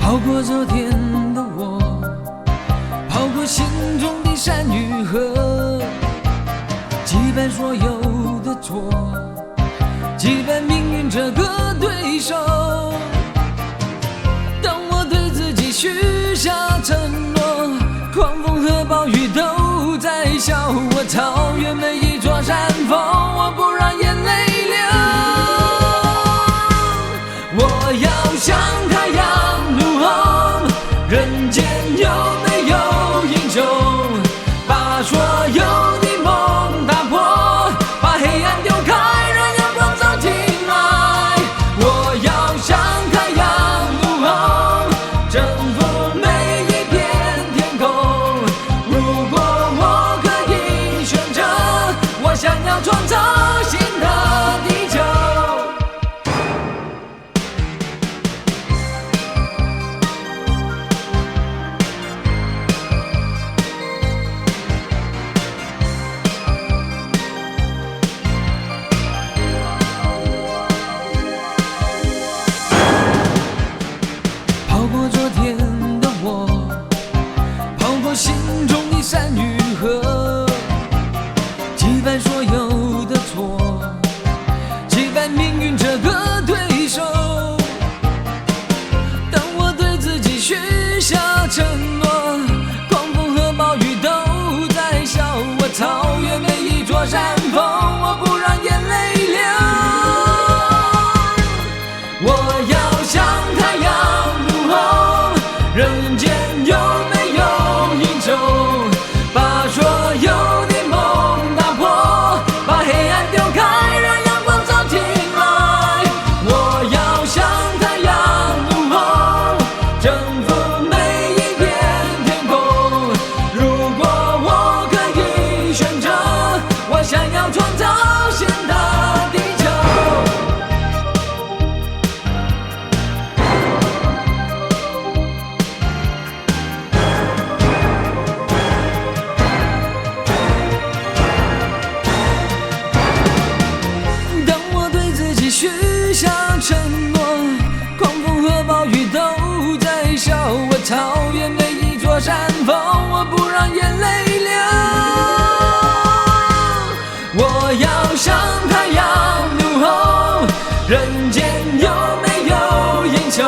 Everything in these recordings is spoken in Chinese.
跑过昨天的我，跑过心中的山与河，击败所有的错，击败命运这个对手。当我对自己许下承诺，狂风和暴雨都在笑我，超越每一座山峰，我不让眼泪流。我要像太阳怒吼，人间有没有英雄，把所有的梦打破，把黑暗丢开，让阳光照进来。我要像太阳怒吼，征服每一片天空。如果我可以选择，我想要创造新的地球。跑过昨天的我，跑过心中的山与河，击败所有的错，击败命运这个对手。当我对自己许下承诺，狂风和暴雨都在笑我，超越每一座山峰，我不让眼泪流。我要像太阳怒吼，人间有没有英雄，把所有的梦打破，把黑暗丢开，让阳光照进来。我要像太阳怒吼，征服每一片天空。如果我可以选择，我想要创造新的地球。当我对自己许下承诺，狂风和暴雨都在笑我，超越每一座山峰，我不让眼泪流。我要像太阳怒吼，人间有没有英雄，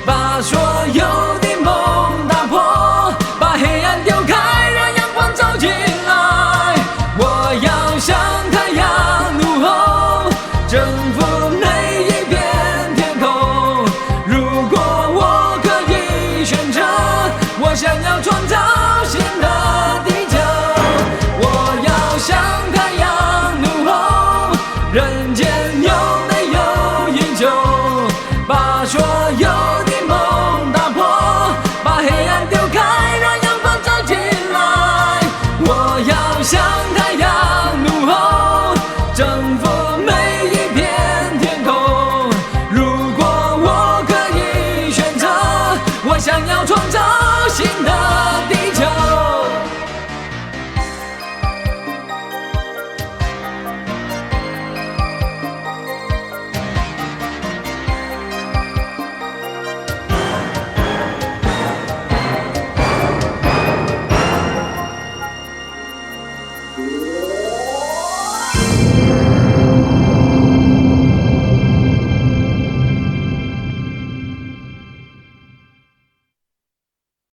把所有的梦打破，把黑暗丢开，让阳光照进来。我要像太阳怒吼，征服每一片天空。如果我可以选择，我想要创造新的地球。我要像太阳怒吼，人间有没有英雄，把所有的梦打破，把黑暗丢开，让阳光照进来。我要像太阳怒吼，征服每一片天空。如果我可以选择，我想要创造新的地球。